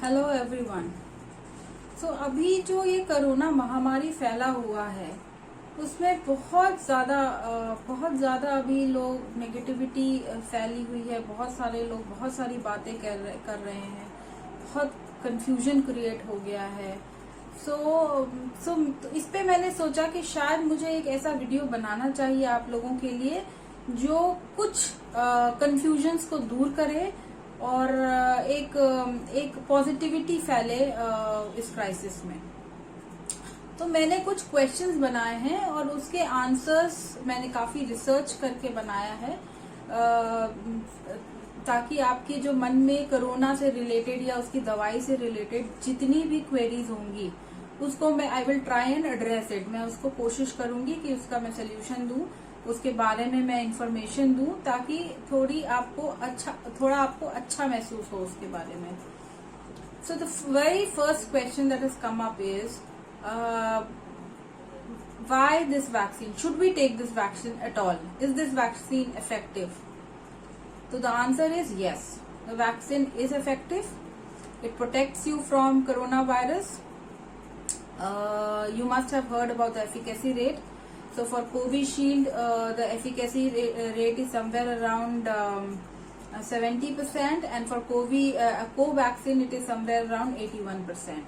Hello everyone. सो अभी जो ये कोरोना महामारी फैला हुआ है उसमें बहुत ज़्यादा अभी लोग नेगेटिविटी फैली हुई है। बहुत सारे लोग बहुत सारी बातें कर रहे हैं। बहुत कंफ्यूजन क्रिएट हो गया है। सो इस पे मैंने सोचा कि शायद मुझे एक ऐसा वीडियो बनाना चाहिए आप लोगों के लिए जो कुछ कंफ्यूजन्स को दूर करे और एक पॉजिटिविटी फैले इस क्राइसिस में। तो मैंने कुछ क्वेश्चंस बनाए हैं और उसके आंसर्स मैंने काफी रिसर्च करके बनाया है ताकि आपके जो मन में कोरोना से रिलेटेड या उसकी दवाई से रिलेटेड जितनी भी क्वेरीज होंगी उसको मैं will try and address it. मैं उसको कोशिश करूंगी कि उसका मैं सोल्यूशन दूं, उसके बारे में मैं इंफॉर्मेशन दूं ताकि थोड़ा आपको अच्छा महसूस हो उसके बारे में। So the very first question that has come up is why this vaccine? Should we take this vaccine at all? Is this vaccine effective? So the answer is yes. The vaccine is effective. It protects you from coronavirus. You must have heard about the efficacy rate. So for Covishield, the efficacy rate is somewhere around 70%, and for Covaxin it is somewhere around 81%.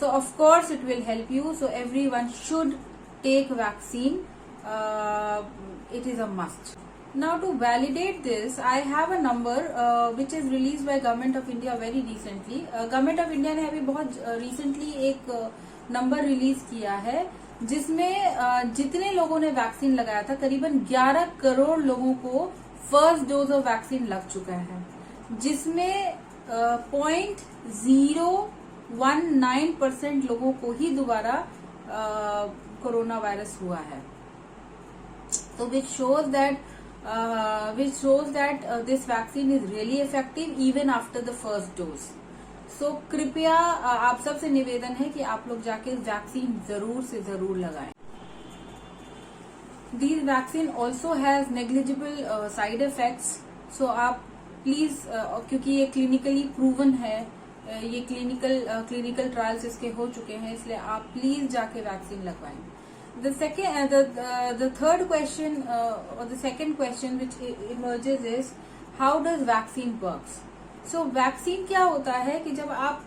So of course it will help you. So everyone should take vaccine. It is a must. Now to validate this, I have a number which is released by Government of India very recently. Government of India ने अभी बहुत recently एक number release किया है जिसमें जितने लोगों ने वैक्सीन लगाया था करीबन 11 करोड़ लोगों को फर्स्ट डोज ऑफ वैक्सीन लग चुका है, जिसमें 0.19% लोगों को ही दोबारा कोरोना वायरस हुआ है। तो which shows that this vaccine is really effective even after the first dose. So कृपया आप सबसे निवेदन है कि आप लोग जाके वैक्सीन जरूर से जरूर लगाएं। These vaccine also has negligible side effects. So आप प्लीज क्योंकि ये क्लिनिकली प्रूवन है, ये क्लिनिकल ट्रायल्स इसके हो चुके हैं, इसलिए आप प्लीज जाके वैक्सीन लगवाएं। The third question or the second question which emerges is how does vaccine works? So vaccine क्या होता है कि जब आप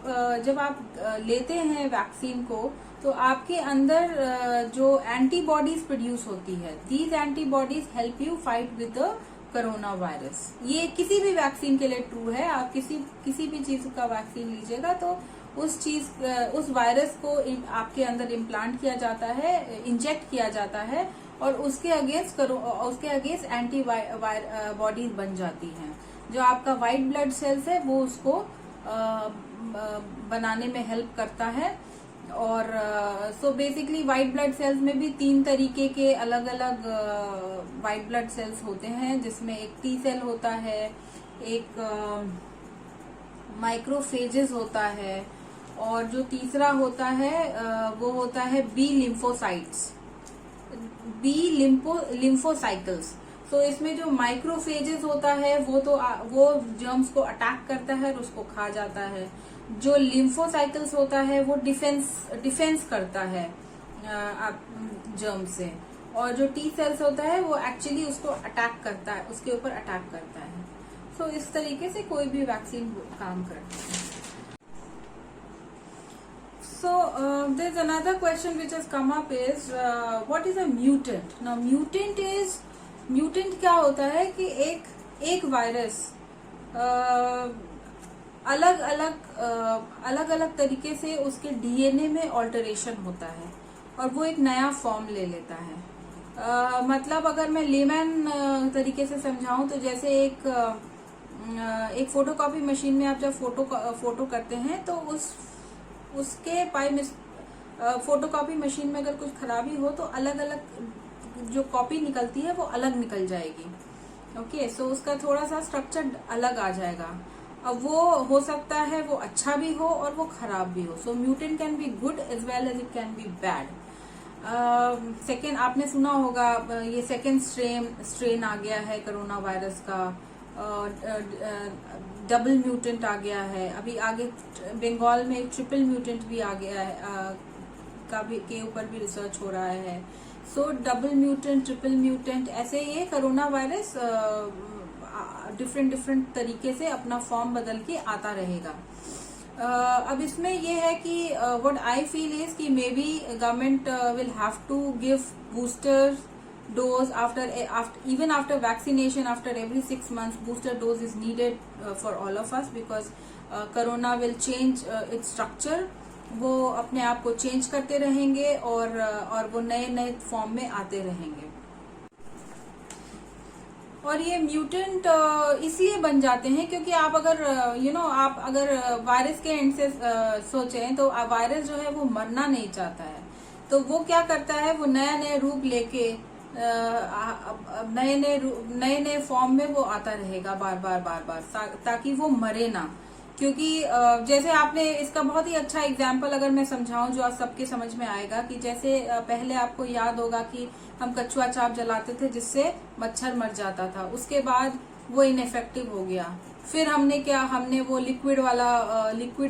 लेते हैं वैक्सीन को तो आपके अंदर जो एंटीबॉडीज प्रोड्यूस होती है, these antibodies help you fight with the corona virus. ये किसी भी वैक्सीन के लिए ट्रू है। आप किसी भी चीज का वैक्सीन लीजिएगा तो उस वायरस को आपके अंदर इम्प्लांट किया जाता है, इंजेक्ट किया जाता है और उसके अगेंस्ट एंटी बॉडीज बन जाती हैं। जो आपका व्हाइट ब्लड सेल्स है वो उसको बनाने में हेल्प करता है। और so basically white blood cells में भी 3 तरीके के अलग अलग व्हाइट ब्लड सेल्स होते हैं, जिसमें एक टी सेल होता है, एक माइक्रोफेजेस होता है और जो तीसरा होता है वो होता है बी लिम्फोसाइकल्स। तो इसमें जो माइक्रोफेजेस होता है वो जर्म्स को अटैक करता है और उसको खा जाता है। जो लिम्फोसाइकल्स होता है वो डिफेंस करता है जर्म से, और जो टी सेल्स होता है वो एक्चुअली उसको अटैक करता है, उसके ऊपर अटैक करता है। तो इस तरीके से कोई भी वैक्सीन काम करता है। So there's another question which has come up is what is a mutant? Now mutant क्या होता है कि एक वायरस अलग अलग तरीके से उसके डीएनए में ऑल्टरेशन होता है और वो एक नया फॉर्म ले लेता है। मतलब अगर मैं लेमैन तरीके से समझाऊं तो जैसे एक फोटोकॉपी मशीन में आप जब फोटो करते हैं तो उसके फोटोकॉपी मशीन में अगर कुछ खराबी हो तो अलग अलग जो कॉपी निकलती है वो अलग निकल जाएगी। ओके, सो उसका थोड़ा सा स्ट्रक्चर अलग आ जाएगा। अब वो हो सकता है वो अच्छा भी हो और वो खराब भी हो। So mutant can be good as well as it can be bad. Second, आपने सुना होगा ये सेकेंड स्ट्रेन आ गया है कोरोना वायरस का। डबल म्यूटेंट आ गया है, अभी आगे बंगाल में ट्रिपल म्यूटेंट भी आ गया है, के ऊपर भी रिसर्च हो रहा है। सो डबल म्यूटेंट, ट्रिपल म्यूटेंट, ऐसे ये कोरोना वायरस डिफरेंट तरीके से अपना फॉर्म बदल के आता रहेगा। अब इसमें ये है कि व्हाट आई फील इज कि maybe government will have to give booster dose even after vaccination, after every 6 months booster dose is needed for all of us, because corona will change its structure, वो अपने आप को change करते रहेंगे और वो नए फॉर्म में आते रहेंगे। और ये म्यूटेंट इसलिए बन जाते हैं क्योंकि आप अगर आप अगर वायरस के एंड से सोचें तो वायरस जो है वो मरना नहीं चाहता है, तो वो क्या करता है, वो नया रूप लेके नए फॉर्म में वो आता रहेगा बार बार ताकि वो मरे ना। क्योंकि जैसे आपने इसका बहुत ही अच्छा एग्जाम्पल अगर मैं समझाऊं जो आप सबके समझ में आएगा, कि जैसे पहले आपको याद होगा कि हम कछुआ चाप जलाते थे जिससे मच्छर मर जाता था, उसके बाद वो इनइफेक्टिव हो गया, फिर हमने वो लिक्विड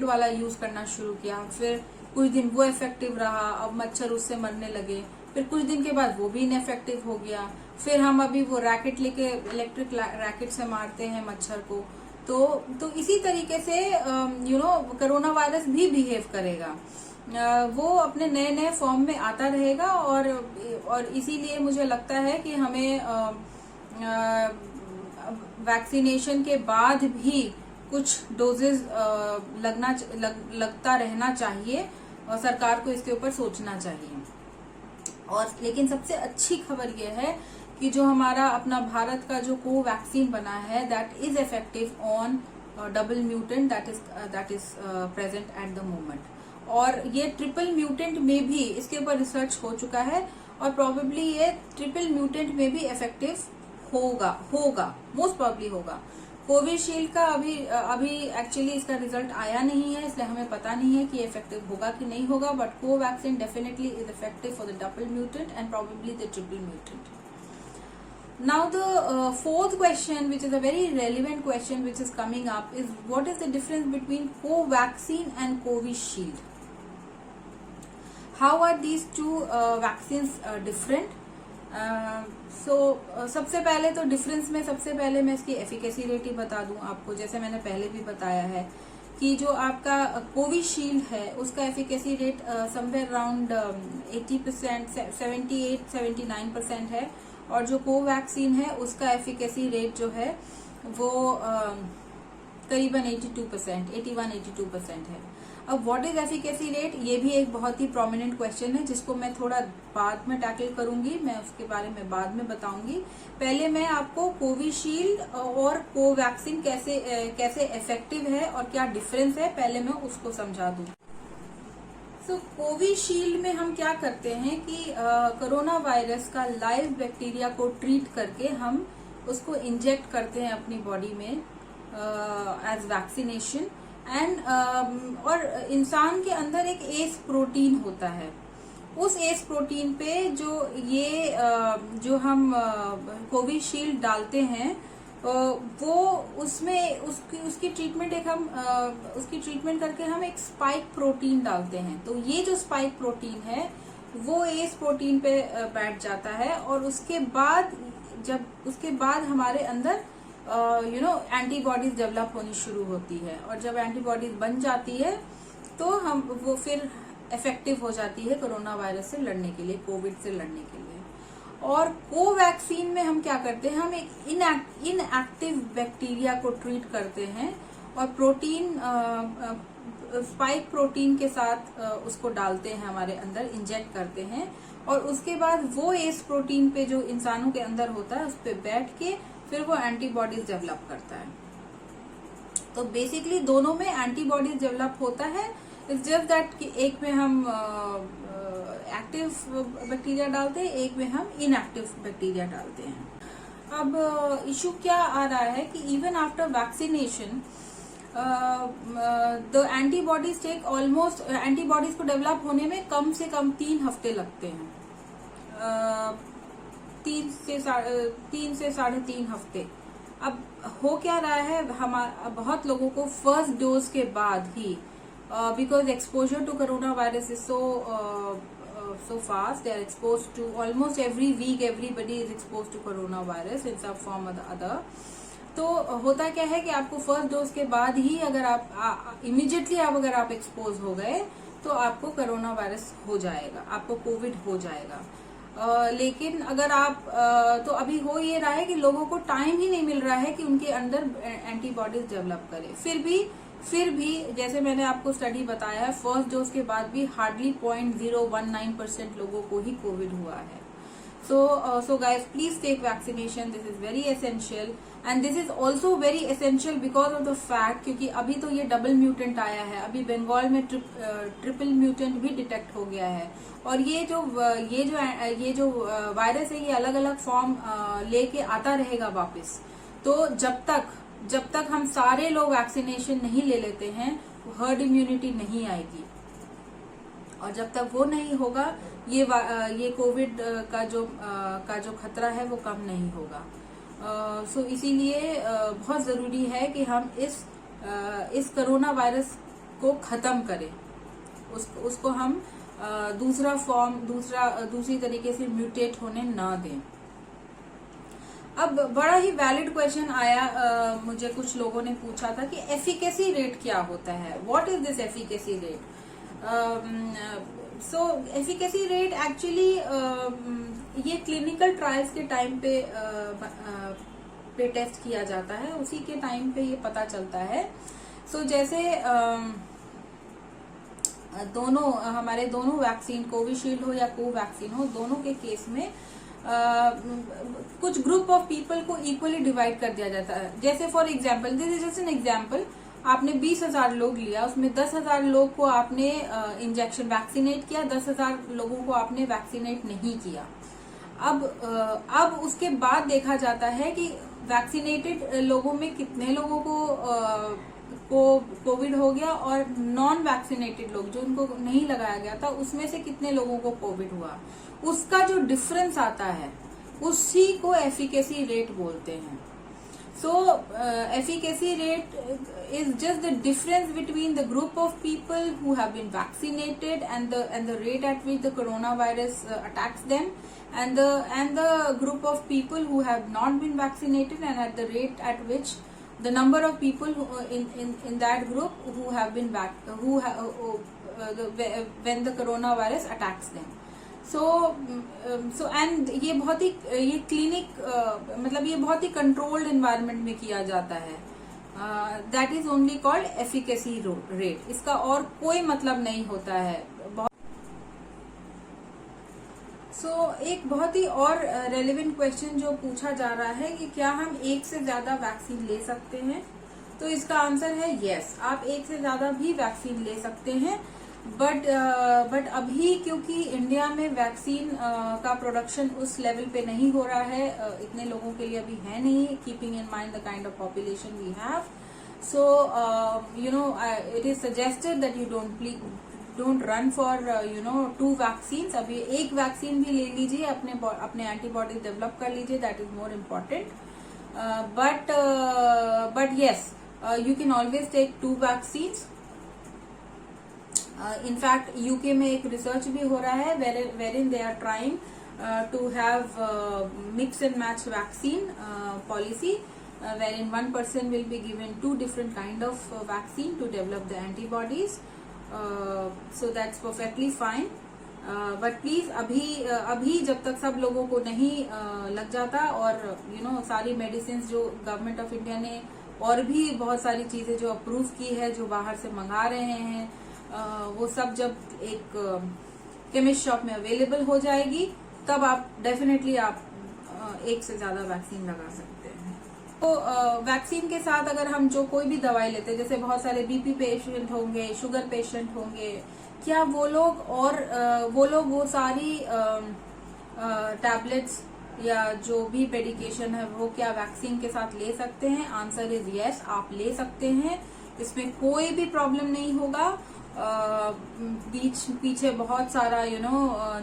वाला यूज करना शुरू किया, फिर कुछ दिन वो इफेक्टिव रहा, अब मच्छर उससे मरने लगे, फिर कुछ दिन के बाद वो भी इनइफेक्टिव हो गया, फिर हम अभी वो रैकेट लेके इलेक्ट्रिक रैकेट से मारते हैं मच्छर को। तो इसी तरीके से कोरोना वायरस भी बिहेव करेगा, वो अपने नए फॉर्म में आता रहेगा। और इसीलिए मुझे लगता है कि हमें वैक्सीनेशन के बाद भी कुछ डोजेज लगता रहना चाहिए और सरकार को इसके ऊपर सोचना चाहिए। और लेकिन सबसे अच्छी खबर यह है कि जो हमारा अपना भारत का जो कोवैक्सीन बना है, that is effective on double mutant that is present at the moment. और ये ट्रिपल म्यूटेंट में भी इसके ऊपर रिसर्च हो चुका है और प्रोबेबली ये ट्रिपल म्यूटेंट में भी इफेक्टिव होगा मोस्ट प्रोबेबली होगा। कोविशील्ड का अभी एक्चुअली इसका रिजल्ट आया नहीं है, इसलिए हमें पता नहीं है कि इफेक्टिव होगा कि नहीं होगा, but Covaxin definitely is effective for the double mutant and probably the triple mutant. Now the fourth question, which is a very relevant question which is coming up, is what is the difference between Covaxin and Covishield? How are these two vaccines different? सबसे पहले तो difference में सबसे पहले मैं इसकी efficacy rate ही बता दूं आपको। जैसे मैंने पहले भी बताया है कि जो आपका कोविशील्ड है उसका एफिकेसी रेट समवेयर अराउंड 80%, 78-79% है, और जो कोवैक्सीन है उसका एफिकेसी रेट जो है वो करीबन 81-82% है। अब व्हाट इज एफिकेसी रेट, ये भी एक बहुत ही प्रोमिनेंट क्वेश्चन है जिसको मैं थोड़ा बाद में टैकल करूंगी, मैं उसके बारे में बाद में बताऊंगी। पहले मैं आपको कोविशील्ड और कोवैक्सीन कैसे इफेक्टिव है और क्या डिफरेंस है पहले मैं उसको समझा दूं। कोविशील्ड में हम क्या करते हैं कि कोरोना वायरस का लाइव बैक्टीरिया को ट्रीट करके हम उसको इंजेक्ट करते हैं अपनी बॉडी में एज वैक्सीनेशन। और इंसान के अंदर एक एस प्रोटीन होता है, उस एस प्रोटीन पे जो हम कोविशील्ड डालते हैं वो उसमें उसकी ट्रीटमेंट करके हम एक स्पाइक प्रोटीन डालते हैं। तो ये जो स्पाइक प्रोटीन है वो एस प्रोटीन पे बैठ जाता है और उसके बाद हमारे अंदर एंटीबॉडीज डेवलप होनी शुरू होती है, और जब एंटीबॉडीज बन जाती है तो वो फिर इफेक्टिव हो जाती है कोरोना वायरस से लड़ने के लिए, कोविड से लड़ने के लिए। और कोवैक्सीन में हम क्या करते हैं, हम एक इनएक्टिव बैक्टीरिया को ट्रीट करते हैं और स्पाइक प्रोटीन के साथ उसको डालते हैं हमारे अंदर, इंजेक्ट करते हैं, और उसके बाद वो एस प्रोटीन पे जो इंसानों के अंदर होता है उस पे बैठ के फिर वो एंटीबॉडीज डेवलप करता है। तो बेसिकली दोनों में एंटीबॉडीज डेवलप होता है। इट्स जस्ट दैट कि एक में हम एक्टिव बैक्टीरिया डालते हैं, एक में हम इनएक्टिव बैक्टीरिया डालते हैं। अब इशू क्या आ रहा है कि even after vaccination the antibodies take almost, antibodies को डेवलप होने में कम से कम 3 हफ्ते लगते हैं, 3 से 3.5 हफ्ते अब हो क्या रहा है, बहुत लोगों को फर्स्ट डोज के बाद ही, because exposure to corona virus is so fast, they are exposed to almost every week, everybody is exposed to corona virus in some form or the other. तो होता क्या है कि आपको फर्स्ट डोज के बाद ही अगर आप इमीडिएटली अगर आप एक्सपोज हो गए तो आपको कोरोना वायरस हो जाएगा, आपको कोविड हो जाएगा। लेकिन अगर आप तो अभी हो ये रहा है कि लोगों को टाइम ही नहीं मिल रहा है कि उनके अंदर एंटीबॉडीज डेवलप करें। फिर भी जैसे मैंने आपको स्टडी बताया है, फर्स्ट डोज के बाद भी हार्डली 0.019% लोगों को ही कोविड हुआ है। So guys, please take vaccination. This is very essential, and this is also very essential because of the fact क्योंकि अभी तो ये डबल म्यूटेंट आया है, अभी बंगाल में ट्रिपल म्यूटेंट भी डिटेक्ट हो गया है, और ये जो वायरस है ये अलग अलग फॉर्म लेके आता रहेगा वापस। तो जब तक हम सारे लोग वैक्सीनेशन नहीं ले लेते हैं, हर्ड इम्यूनिटी नहीं आएगी, और जब तक वो नहीं होगा ये कोविड का जो खतरा है वो कम नहीं होगा। सो इसीलिए बहुत जरूरी है कि हम इस कोरोना वायरस को खत्म करें, उसको हम दूसरी तरीके से म्यूटेट होने ना दें। अब बड़ा ही वैलिड क्वेश्चन आया, मुझे कुछ लोगों ने पूछा था कि एफिकेसी रेट क्या होता है, what is this efficacy rate. So efficacy rate actually ये क्लिनिकल ट्रायल्स के टाइम पे टेस्ट किया जाता है, उसी के टाइम पे ये पता चलता है। सो जैसे हमारे दोनों वैक्सीन, कोविशील्ड हो या कोवैक्सीन हो, दोनों के केस में कुछ ग्रुप ऑफ पीपल को इक्वली डिवाइड कर दिया जाता है। जैसे for example, this is just an example, आपने 20,000 लोग लिया, उसमें 10,000 लोग को आपने इंजेक्शन वैक्सीनेट किया, 10,000 लोगों को आपने वैक्सीनेट नहीं किया। अब उसके बाद देखा जाता है कि वैक्सीनेटेड लोगों में कितने लोगों को कोविड हो गया, और नॉन वैक्सीनेटेड लोग जो उनको नहीं लगाया गया था उसमें से कितने लोगों को कोविड हुआ, उसका जो डिफरेंस आता है उसी को एफिकेसी रेट बोलते हैं। So efficacy rate is just the difference between the group of people who have been vaccinated and the rate at which the coronavirus attacks them, and the group of people who have not been vaccinated, and at the rate at which the number of people in that group who have been when the coronavirus attacks them. So and ये clinic मतलब ये बहुत ही controlled environment में किया जाता है। That is only called efficacy rate, इसका और कोई मतलब नहीं होता है। एक बहुत ही और रेलेवेंट क्वेश्चन जो पूछा जा रहा है कि क्या हम एक से ज्यादा वैक्सीन ले सकते हैं, तो इसका आंसर है यस, आप एक से ज्यादा भी वैक्सीन ले सकते हैं। बट अभी क्योंकि इंडिया में वैक्सीन का प्रोडक्शन उस लेवल पे नहीं हो रहा है, इतने लोगों के लिए अभी है नहीं, keeping in mind the kind of population we have. So it is suggested that you don't run for 2 vaccine. अभी एक वैक्सीन भी ले लीजिए, अपने एंटीबॉडी डेवलप कर लीजिए, that is more important. But yes, you can always take 2 vaccines. In fact UK में एक रिसर्च भी हो रहा है wherein they are trying to have mix and match vaccine policy, wherein one person will be given 2 different kind of vaccine to develop the antibodies. So that's perfectly fine. But please अभी जब तक सब लोगों को नहीं लग जाता, और सारी मेडिसिन जो गवर्नमेंट ऑफ इंडिया ने और भी बहुत सारी चीजें जो अप्रूव की है, जो बाहर से मंगा रहे हैं, वो सब जब एक केमिस्ट शॉप में अवेलेबल हो जाएगी, तब आप डेफिनेटली एक से ज्यादा वैक्सीन लगा सकते हैं। तो वैक्सीन के साथ अगर हम जो कोई भी दवाई लेते हैं, जैसे बहुत सारे बीपी पेशेंट होंगे, शुगर पेशेंट होंगे, क्या वो लोग वो सारी टैबलेट्स या जो भी मेडिकेशन है वो क्या वैक्सीन के साथ ले सकते हैं? आंसर इज यस, आप ले सकते हैं, इसमें कोई भी प्रॉब्लम नहीं होगा। पीछे बहुत सारा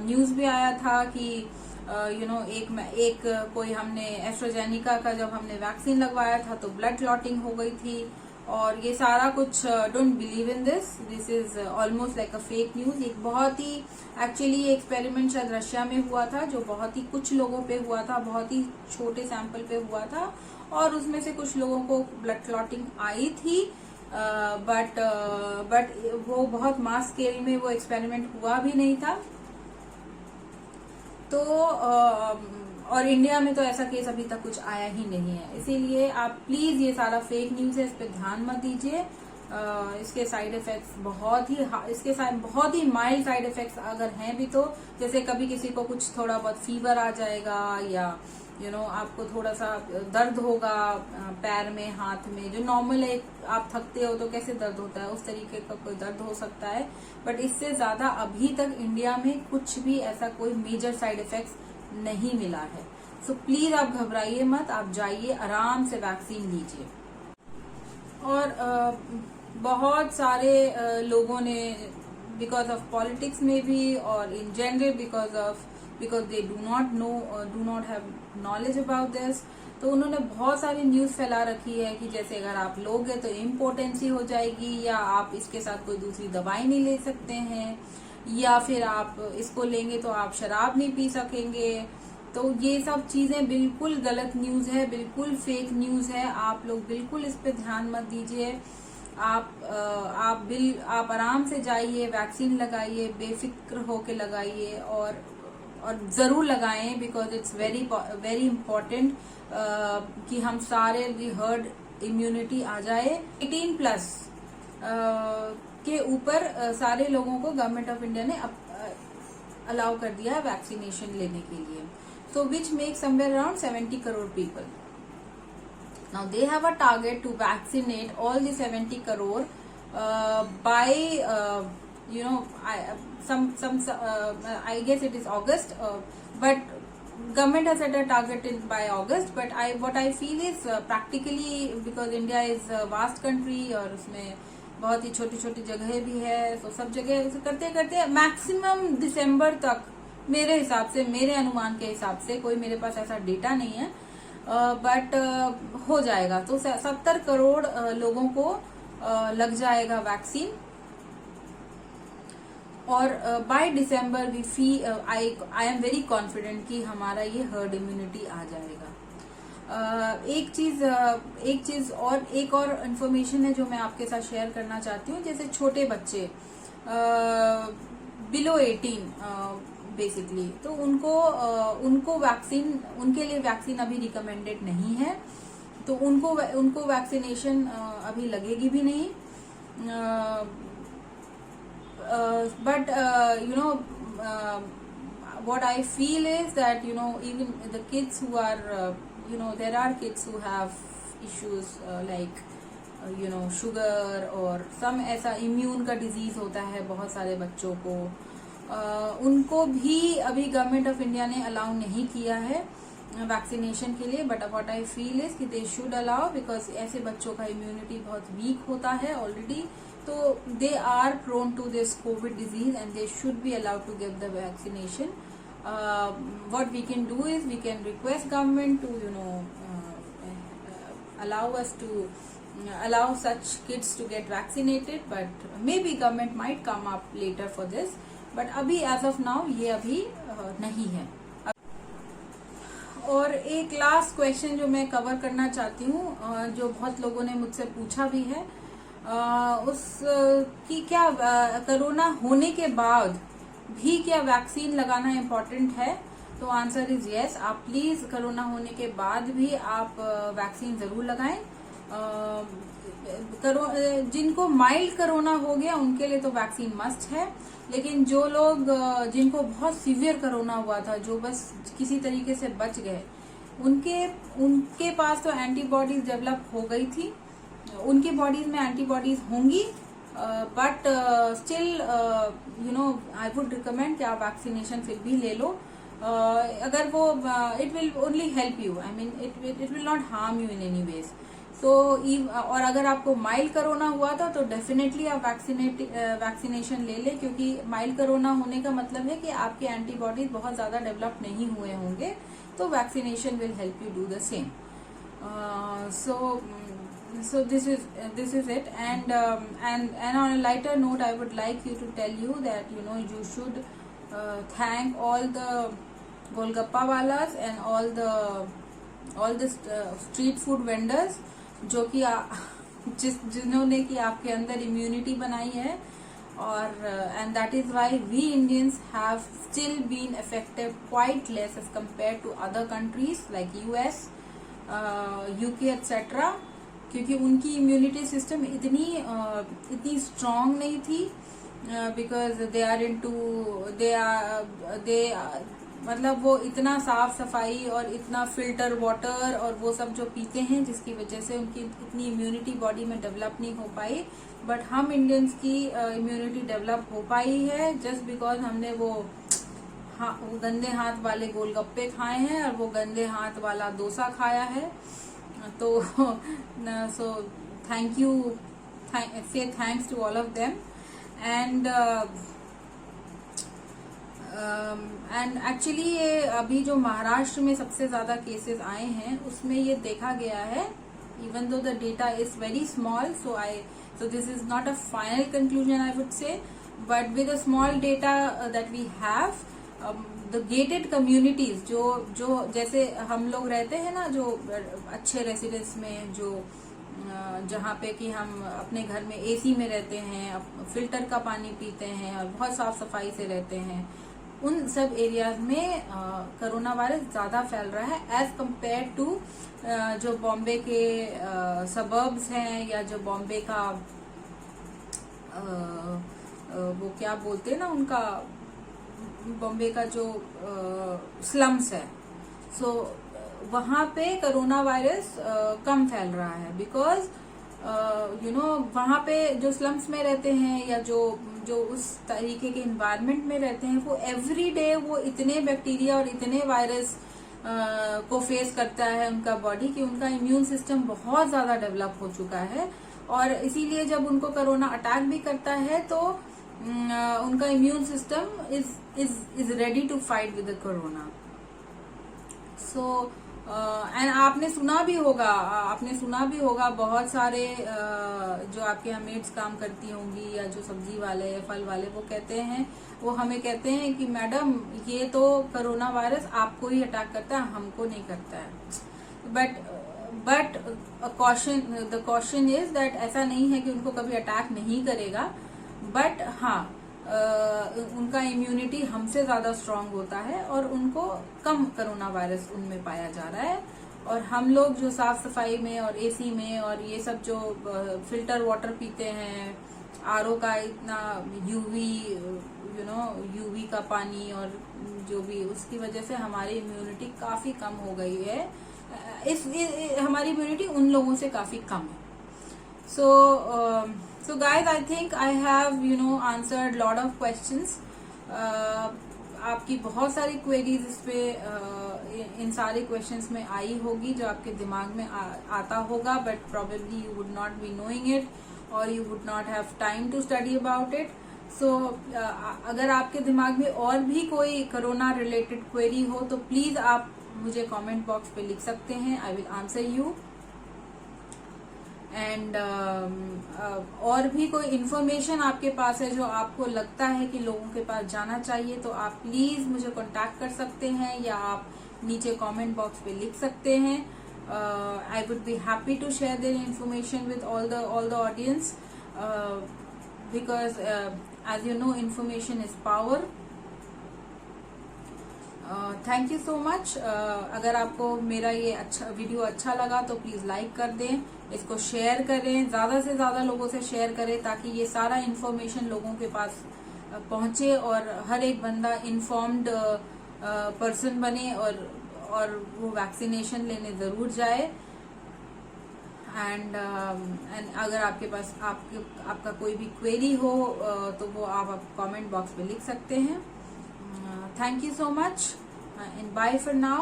न्यूज भी आया था कि एक कोई हमने एस्ट्राजेनिका का जब हमने वैक्सीन लगवाया था तो ब्लड क्लॉटिंग हो गई थी, और ये सारा कुछ don't believe in this is almost like a fake news. एक बहुत ही एक्चुअली ये एक्सपेरिमेंट शायद रशिया में हुआ था, जो बहुत ही कुछ लोगों पे हुआ था, बहुत ही छोटे सैंपल पे हुआ था, और उसमें से कुछ लोगों को ब्लड क्लॉटिंग आई थी, बट वो बहुत मास स्केल में वो एक्सपेरिमेंट हुआ भी नहीं था। तो और इंडिया में तो ऐसा केस अभी तक कुछ आया ही नहीं है। इसीलिए आप प्लीज, ये सारा फेक न्यूज है, इस पे ध्यान मत दीजिए। इसके साइड इफेक्ट्स बहुत ही माइल्ड साइड इफेक्ट्स अगर हैं भी, तो जैसे कभी किसी को कुछ थोड़ा बहुत फीवर आ जाएगा, या आपको थोड़ा सा दर्द होगा पैर में, हाथ में, जो नॉर्मल है, आप थकते हो तो कैसे दर्द होता है उस तरीके का कोई दर्द हो सकता है। बट इससे ज्यादा अभी तक इंडिया में कुछ भी ऐसा कोई मेजर साइड इफेक्ट्स नहीं मिला है। सो प्लीज आप घबराइए मत, आप जाइए आराम से वैक्सीन लीजिए। और बहुत सारे लोगों ने बिकॉज ऑफ पॉलिटिक्स में भी, और in general because they do not have knowledge about this, तो उन्होंने बहुत सारी न्यूज फैला रखी है कि जैसे अगर आप लोगे तो इम्पोर्टेंसी हो जाएगी, या आप इसके साथ कोई दूसरी दवाई नहीं ले सकते हैं, या फिर आप इसको लेंगे तो आप शराब नहीं पी सकेंगे। तो ये सब चीजें बिल्कुल गलत न्यूज है, बिल्कुल फेक न्यूज है। आप लोग बिल्कुल इस पे ध्यान मत दीजिए। आप आराम से जाइए, वैक्सीन लगाइए, बेफिक्र होके लगाइए, और जरूर लगाएं, बिकॉज इट्स वेरी इंपॉर्टेंट कि हम सारे हर्ड इम्यूनिटी आ जाए। 18+ के ऊपर सारे लोगों को गवर्नमेंट ऑफ इंडिया ने अलाउ कर दिया है वैक्सीनेशन लेने के लिए, so which make somewhere around 70 crore people. Now they have a target to vaccinate all the 70 crore by I guess it is August, but government has set a target by August, but what I feel is practically, because India is a vast country और उसमें बहुत ही छोटी छोटी जगह भी है, तो सब जगह करते करते मैक्सिमम दिसंबर तक, मेरे हिसाब से, मेरे अनुमान के हिसाब से, कोई मेरे पास ऐसा डेटा नहीं है, बट हो जाएगा। तो 70 करोड़ लोगों को लग जाएगा वैक्सीन, और by December I am very confident कि हमारा ये हर्ड इम्यूनिटी आ जाएगा। एक चीज और एक और इन्फॉर्मेशन है जो मैं आपके साथ शेयर करना चाहती हूँ। जैसे छोटे बच्चे बिलो 18 बेसिकली, तो उनको वैक्सीन, उनके लिए वैक्सीन अभी रिकमेंडेड नहीं है, तो उनको वैक्सीनेशन अभी लगेगी भी नहीं। But what I feel is that even the kids who are there are kids who have issues like sugar or some ऐसा immune का disease होता है बहुत सारे बच्चों को, उनको भी अभी गवर्नमेंट ऑफ इंडिया ने अलाउ नहीं किया है वैक्सीनेशन के लिए। But what I feel is कि दे शुड अलाउ, बिकॉज ऐसे बच्चों का इम्यूनिटी बहुत वीक होता है ऑलरेडी, तो they are prone to this COVID disease and they should be allowed to get the vaccination. What we can do is we can request government to allow such kids to get vaccinated, but maybe government might come up later for this, but अभी as of now ये अभी नहीं है। और एक last question जो मैं cover करना चाहती हूँ, जो बहुत लोगों ने मुझसे पूछा भी है, कि क्या कोरोना होने के बाद भी क्या वैक्सीन लगाना इम्पोर्टेंट है? तो आंसर इज यस। आप प्लीज कोरोना होने के बाद भी आप वैक्सीन जरूर लगाएं। जिनको माइल्ड कोरोना हो गया उनके लिए तो वैक्सीन मस्ट है, लेकिन जो लोग जिनको बहुत सीवियर कोरोना हुआ था, जो बस किसी तरीके से बच गए, उनके पास तो एंटीबॉडीज डेवलप हो गई थी, उनकी बॉडीज में एंटीबॉडीज होंगी, but still I would recommend कि आप वैक्सीनेशन फिर भी ले लो। अगर वो it will only help you, I mean it will not harm you in any ways. और अगर आपको माइल्ड कोरोना हुआ था तो डेफिनेटली आप वैक्सीनेशन ले लें, क्योंकि माइल्ड कोरोना होने का मतलब है कि आपके एंटीबॉडीज बहुत ज्यादा डेवलप नहीं हुए होंगे, तो vaccination will help you do the same. So this is it, and on a lighter note, I would like you to tell you that you should thank all the golgappa walas and all the street food vendors जो कि जिन्होंने कि आपके अंदर immunity बनाई है, और and that is why we Indians have still been affected quite less as compared to other countries like US, UK etc. क्योंकि उनकी इम्यूनिटी सिस्टम इतनी स्ट्रांग नहीं थी, बिकॉज दे मतलब वो इतना साफ सफाई और इतना फिल्टर वाटर और वो सब जो पीते हैं, जिसकी वजह से उनकी इतनी इम्यूनिटी बॉडी में डेवलप नहीं हो पाई. बट हम इंडियंस की इम्यूनिटी डेवलप हो पाई है जस्ट बिकॉज हमने वो गंदे हाथ वाले गोलगप्पे खाए हैं और वो गंदे हाथ वाला डोसा खाया है. तो so thank you, say thanks to all of them, and actually ये अभी जो महाराष्ट्र में सबसे ज्यादा केसेस आए हैं उसमें ये देखा गया है, even though the data is very small, so this is not a final conclusion I would say, but with the small data that we have, the gated communities जो जैसे हम लोग रहते हैं ना, जो अच्छे रेसिडेंस में, जो जहाँ पे कि हम अपने घर में एसी में रहते हैं, फिल्टर का पानी पीते हैं और बहुत साफ सफाई से रहते हैं, उन सब एरियाज में कोरोना वायरस ज्यादा फैल रहा है एज कंपेयर टू जो बॉम्बे के सबर्ब्स हैं, या जो बॉम्बे का वो क्या बोलते हैं ना, उनका बॉम्बे का जो स्लम्स है. सो वहां पे कोरोना वायरस कम फैल रहा है, बिकॉज वहां पे जो स्लम्स में रहते हैं या जो उस तरीके के इन्वायरमेंट में रहते हैं, वो एवरी डे वो इतने बैक्टीरिया और इतने वायरस को फेस करता है उनका बॉडी, कि उनका इम्यून सिस्टम बहुत ज्यादा डेवलप हो चुका है. और इसीलिए जब उनको कोरोना अटैक भी करता है तो उनका immune system is ready to fight with the corona. So and आपने सुना भी होगा बहुत सारे जो आपके यहाँ मेड्स काम करती होंगी या जो सब्जी वाले या फल वाले, वो हमें कहते हैं कि मैडम ये तो कोरोना वायरस आपको ही अटैक करता है, हमको नहीं करता है. But the caution is that ऐसा नहीं है कि उनको कभी अटैक नहीं करेगा, बट हाँ उनका इम्यूनिटी हमसे ज्यादा स्ट्रांग होता है और उनको कम कोरोना वायरस उनमें पाया जा रहा है. और हम लोग जो साफ सफाई में और एसी में और ये सब जो फिल्टर वाटर पीते हैं, आरओ का इतना यूवी का पानी और जो भी, उसकी वजह से हमारी इम्यूनिटी काफी कम हो गई है. हमारी इम्यूनिटी उन लोगों से काफी कम है. So guys, I think I have answered lot of questions. आपकी बहुत सारी क्वेरीज इस पे इन सारे क्वेश्चंस में आई होगी जो आपके दिमाग में आता होगा, but probably you would not be knowing it और you would not have time to study about it. So अगर आपके दिमाग में और भी कोई कोरोना रिलेटेड क्वेरी हो तो प्लीज आप मुझे कमेंट बॉक्स पे लिख सकते हैं. I will answer you. And और भी कोई इन्फॉर्मेशन आपके पास है जो आपको लगता है कि लोगों के पास जाना चाहिए, तो आप प्लीज मुझे कांटेक्ट कर सकते हैं या आप नीचे कमेंट बॉक्स पे लिख सकते हैं. I would be happy to share their information with all the audience, because as you know information is power. Thank you so much. अगर आपको मेरा ये वीडियो अच्छा लगा तो प्लीज लाइक कर दें, इसको शेयर करें, ज्यादा से ज्यादा लोगों से शेयर करें ताकि ये सारा इन्फॉर्मेशन लोगों के पास पहुंचे और हर एक बंदा इन्फॉर्म्ड पर्सन बने और वो वैक्सीनेशन लेने जरूर जाए. एंड अगर आपके पास आपका कोई भी क्वेरी हो तो वो आप कमेंट बॉक्स में लिख सकते हैं. Thank you so much and bye for now.